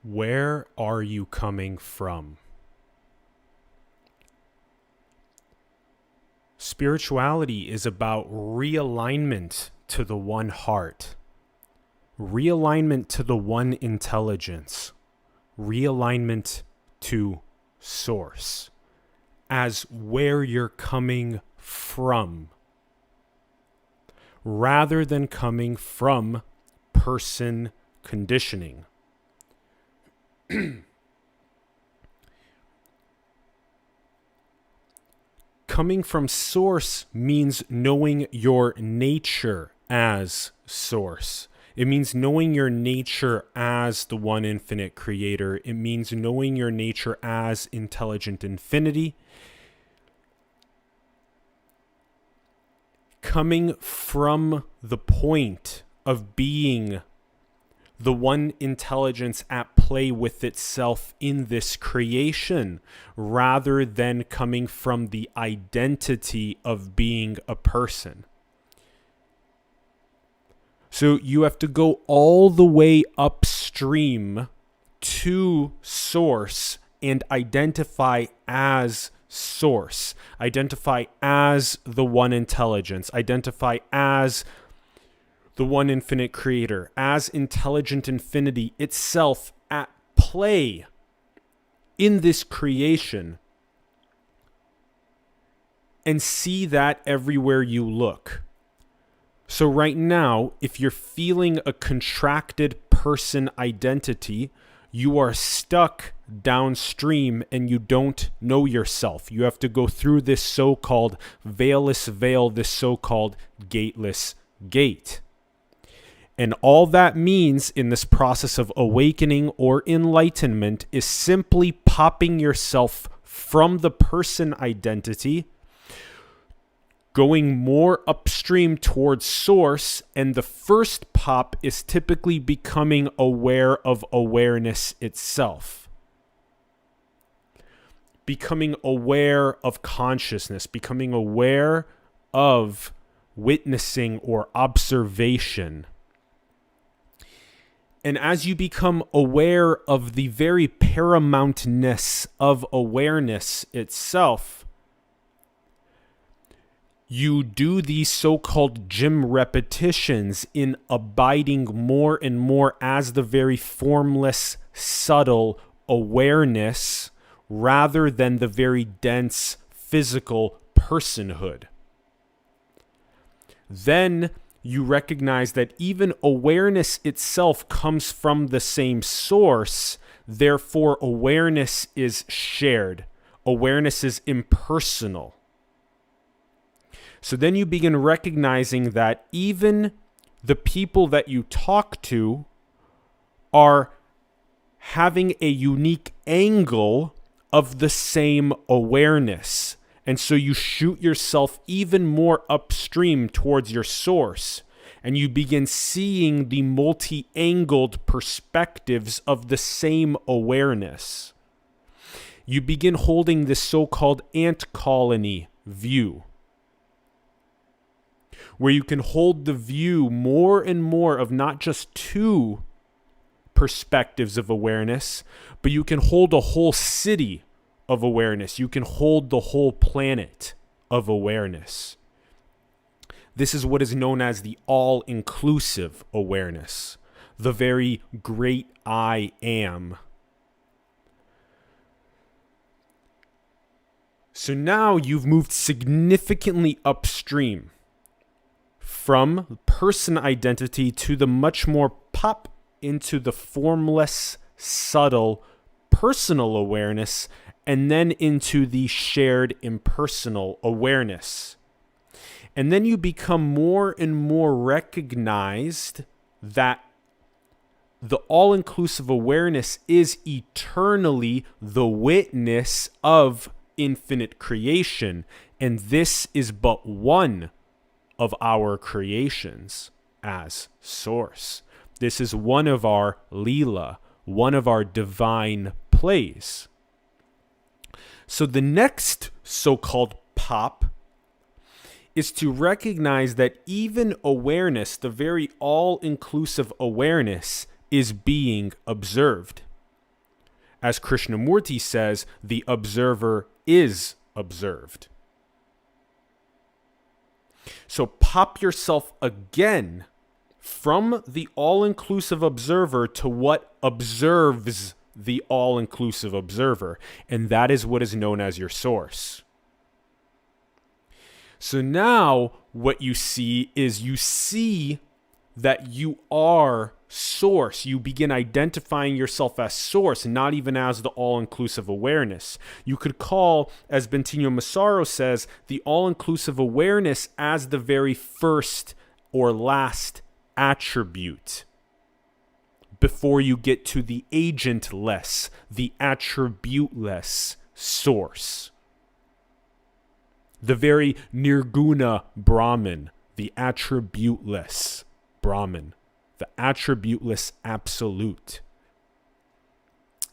Where are you coming from? Spirituality is about realignment to the one heart, realignment to the one intelligence, realignment to source as where you're coming from, rather than coming from person conditioning. Coming from source means knowing your nature as source. It means knowing your nature as the one infinite creator. It means knowing your nature as intelligent infinity. Coming from the point of being the one intelligence at play with itself in this creation, rather than coming from the identity of being a person. So you have to go all the way upstream to source and identify as source, identify as the one intelligence, identify as the one infinite creator, as intelligent infinity itself at play in this creation, and see that everywhere you look. So right now, if you're feeling a contracted person identity, you are stuck downstream and you don't know yourself. You have to go through this so-called veilless veil, this so-called gateless gate. And all that means in this process of awakening or enlightenment is simply popping yourself from the person identity, going more upstream towards source, and the first pop is typically becoming aware of awareness itself. Becoming aware of consciousness, becoming aware of witnessing or observation. And as you become aware of the very paramountness of awareness itself, you do these so-called gym repetitions in abiding more and more as the very formless, subtle awareness, rather than the very dense physical personhood. Then you recognize that even awareness itself comes from the same source. Therefore, awareness is shared. Awareness is impersonal. So then you begin recognizing that even the people that you talk to are having a unique angle of the same awareness. And so you shoot yourself even more upstream towards your source, and you begin seeing the multi-angled perspectives of the same awareness. You begin holding this so-called ant colony view, where you can hold the view more and more of not just two perspectives of awareness, but you can hold a whole city of awareness. You can hold the whole planet of awareness. This is what is known as the all-inclusive awareness, the very great I am. So now you've moved significantly upstream from person identity to the much more pop into the formless, subtle, personal awareness, and then into the shared impersonal awareness. And then you become more and more recognized that the all-inclusive awareness is eternally the witness of infinite creation. And this is but one of our creations as source. This is one of our Leela, one of our divine plays. So the next so-called pop is to recognize that even awareness, the very all-inclusive awareness, is being observed. As Krishnamurti says, the observer is observed. So pop yourself again from the all-inclusive observer to what observes the all-inclusive observer. And that is what is known as your source. So now what you see is that you are source. You begin identifying yourself as source, not even as the all-inclusive awareness. You could call, as Bentinho Massaro says, the all-inclusive awareness as the very first or last attribute before you get to the agentless, the attributeless source. The very nirguna Brahman, the attributeless Brahman, the attributeless absolute.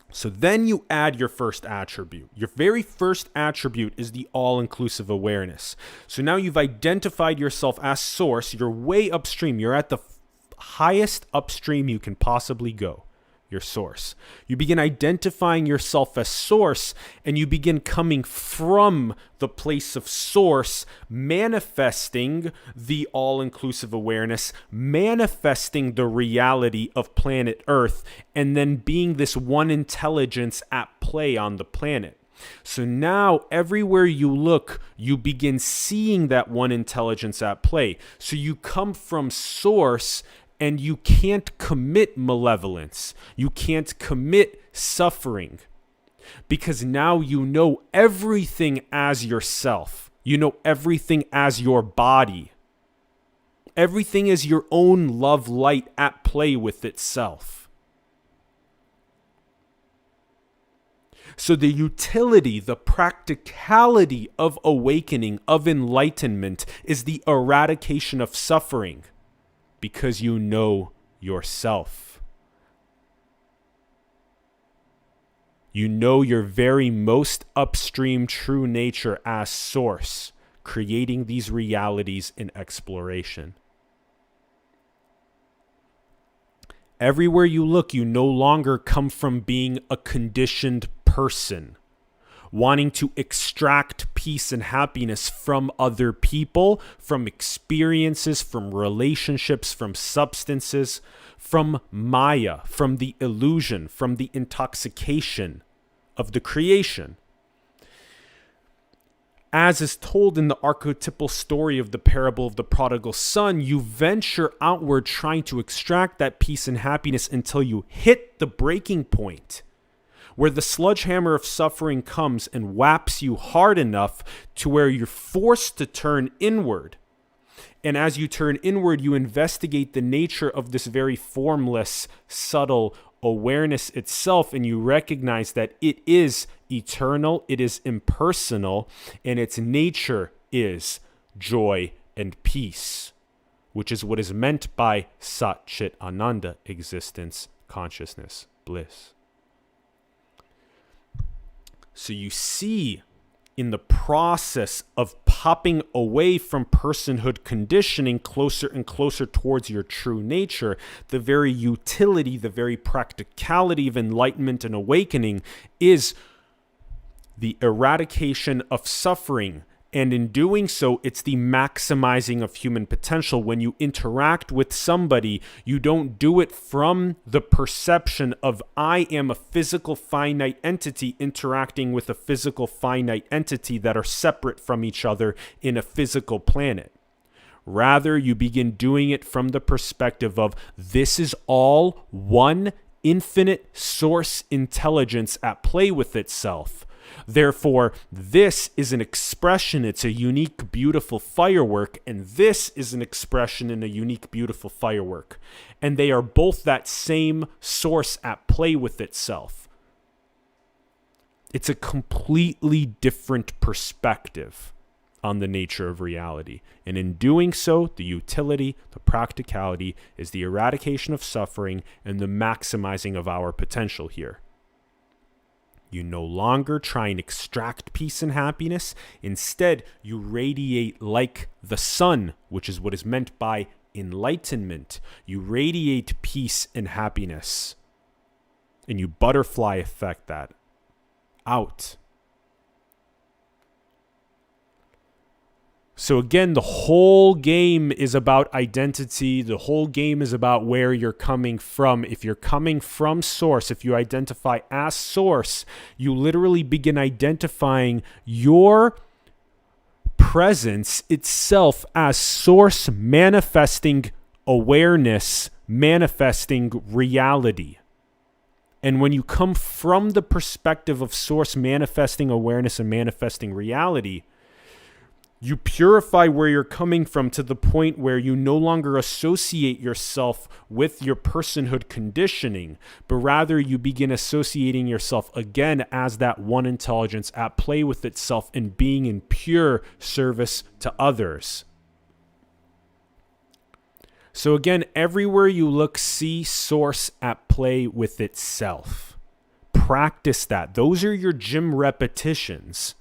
So then you add your first attribute. Your very first attribute is the all-inclusive awareness. So now you've identified yourself as source. You're way upstream. You're at the highest upstream you can possibly go. Your source. You begin identifying yourself as source, and you begin coming from the place of source, manifesting the all-inclusive awareness, manifesting the reality of planet Earth, and then being this one intelligence at play on the planet. So now everywhere you look, you begin seeing that one intelligence at play. So you come from source, and you can't commit malevolence. You can't commit suffering. Because now you know everything as yourself. You know everything as your body. Everything is your own love light at play with itself. So the utility, the practicality of awakening, of enlightenment, is the eradication of suffering. Because you know yourself. You know your very most upstream true nature as source, creating these realities in exploration. Everywhere you look, you no longer come from being a conditioned person, wanting to extract peace and happiness from other people, from experiences, from relationships, from substances, from Maya, from the illusion, from the intoxication of the creation. As is told in the archetypal story of the parable of the prodigal son, you venture outward trying to extract that peace and happiness until you hit the breaking point, where the sledgehammer of suffering comes and whaps you hard enough to where you're forced to turn inward. And as you turn inward, you investigate the nature of this very formless, subtle awareness itself, and you recognize that it is eternal, it is impersonal, and its nature is joy and peace, which is what is meant by Sat Chit Ananda, existence, consciousness, bliss. So you see, in the process of popping away from personhood conditioning closer and closer towards your true nature, the very utility, the very practicality of enlightenment and awakening is the eradication of suffering. And in doing so, it's the maximizing of human potential. When you interact with somebody, you don't do it from the perception of I am a physical finite entity interacting with a physical finite entity that are separate from each other in a physical planet. Rather, you begin doing it from the perspective of this is all one infinite source intelligence at play with itself. Therefore, this is an expression, it's a unique, beautiful firework, and this is an expression in a unique, beautiful firework. And they are both that same source at play with itself. It's a completely different perspective on the nature of reality. And in doing so, the utility, the practicality is the eradication of suffering and the maximizing of our potential here. You no longer try and extract peace and happiness. Instead, you radiate like the sun, which is what is meant by enlightenment. You radiate peace and happiness. and you butterfly effect that out. So again, the whole game is about identity. The whole game is about where you're coming from. If you're coming from source, if you identify as source, you literally begin identifying your presence itself as source, manifesting awareness, manifesting reality. And when you come from the perspective of source, manifesting awareness and manifesting reality, you purify where you're coming from to the point where you no longer associate yourself with your personhood conditioning, but rather you begin associating yourself again as that one intelligence at play with itself and being in pure service to others. So again, everywhere you look, see source at play with itself. Practice that. Those are your gym repetitions.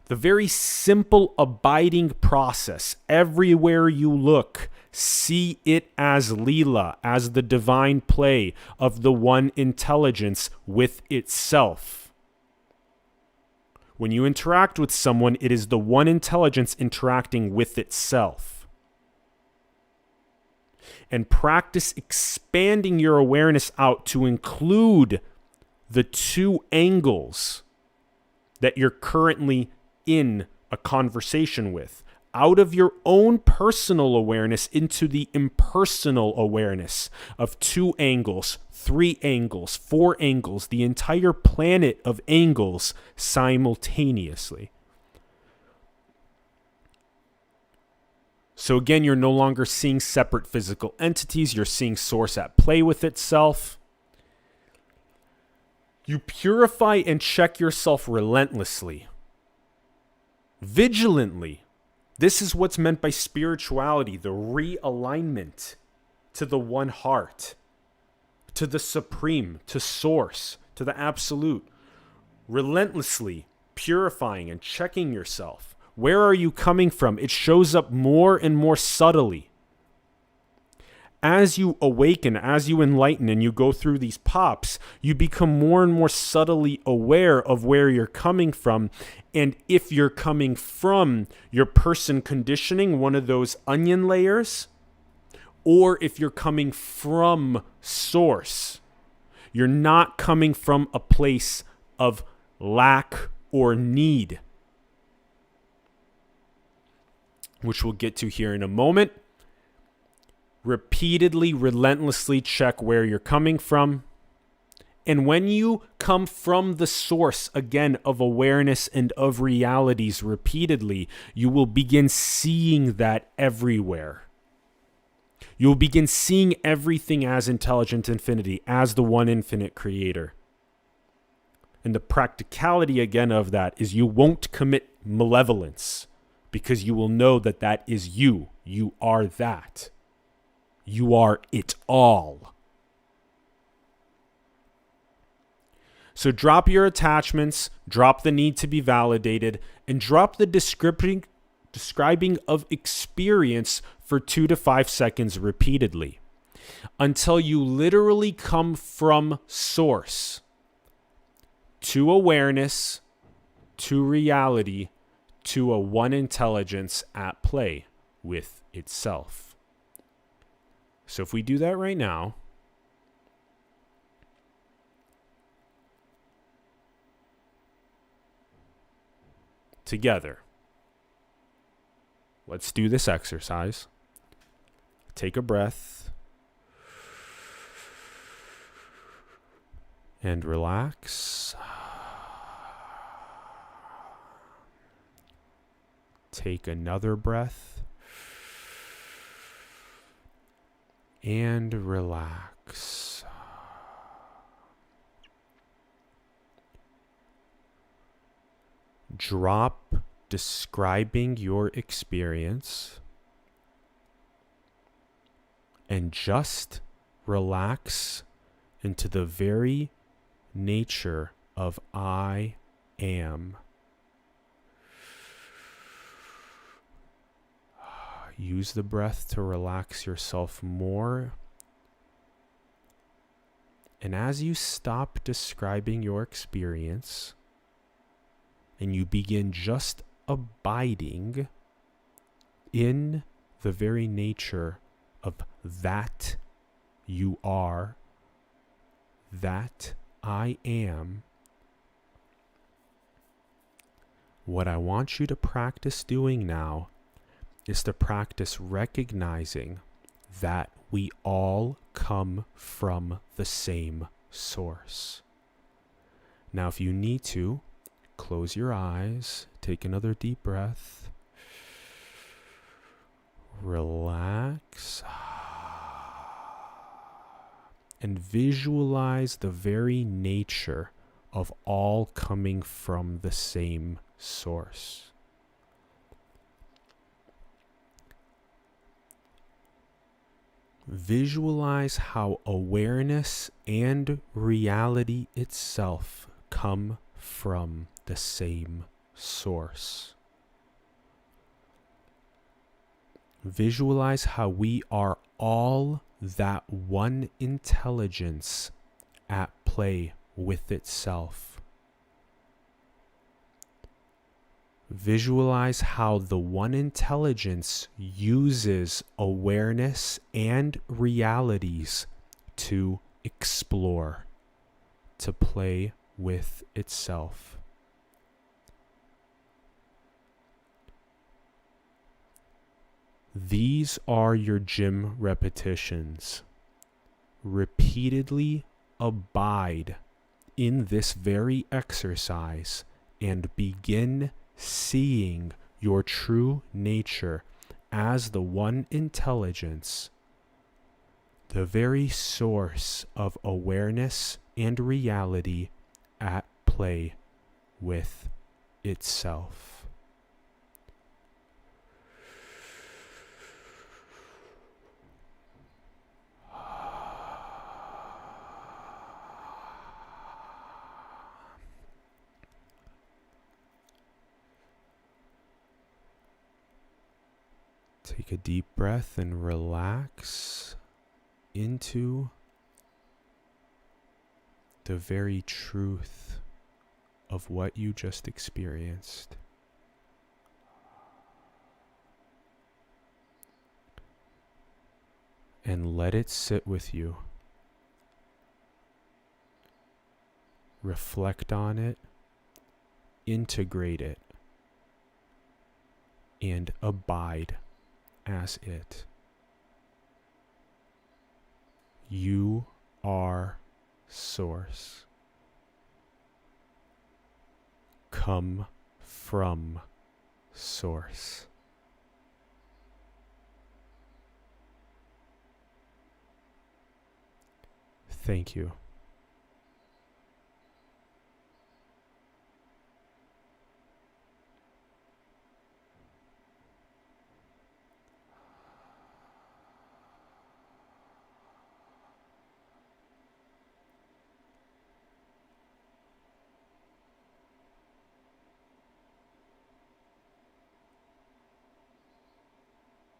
The very simple abiding process. Everywhere you look, see it as Leela, as the divine play of the one intelligence with itself. When you interact with someone, it is the one intelligence interacting with itself. And practice expanding your awareness out to include the two angles that you're currently in a conversation with, out of your own personal awareness into the impersonal awareness of two angles, three angles, four angles, the entire planet of angles simultaneously. So again, you're no longer seeing separate physical entities, you're seeing source at play with itself. You purify and check yourself relentlessly. Vigilantly. This is what's meant by spirituality, the realignment to the one heart, to the supreme, to source, to the absolute. Relentlessly purifying and checking yourself. Where are you coming from? It shows up more and more subtly. As you awaken, as you enlighten, and you go through these pops, you become more and more subtly aware of where you're coming from. And if you're coming from your person conditioning, one of those onion layers, or if you're coming from source, you're not coming from a place of lack or need, which we'll get to here in a moment. Repeatedly, relentlessly check where you're coming from. And when you come from the source, again, of awareness and of realities repeatedly, you will begin seeing that everywhere. You'll begin seeing everything as intelligent infinity, as the one infinite creator. And the practicality, again, of that is you won't commit malevolence because you will know that that is you. You are that. You are it all. So drop your attachments, drop the need to be validated, and drop the describing of experience for 2 to 5 seconds repeatedly until you literally come from source to awareness, to reality, to a one intelligence at play with itself. So if we do that right now, together, let's do this exercise. Take a breath and relax. Take another breath. And relax. Drop describing your experience and just relax into the very nature of I am. Use the breath to relax yourself more And as you stop describing your experience and you begin just abiding in the very nature of that you are, that I am, what I want you to practice doing now is to practice recognizing that we all come from the same source. Now, if you need to, close your eyes, take another deep breath, relax, and visualize the very nature of all coming from the same source. Visualize how awareness and reality itself come from the same source. Visualize how we are all that one intelligence at play with itself. Visualize how the one intelligence uses awareness and realities to explore, to play with itself. These are your gym repetitions. Repeatedly abide in this very exercise and begin seeing your true nature as the one intelligence, the very source of awareness and reality at play with itself. Take a deep breath and relax into the very truth of what you just experienced. And let it sit with you. Reflect on it, integrate it, and abide as it. You are source. Come from source. Thank you.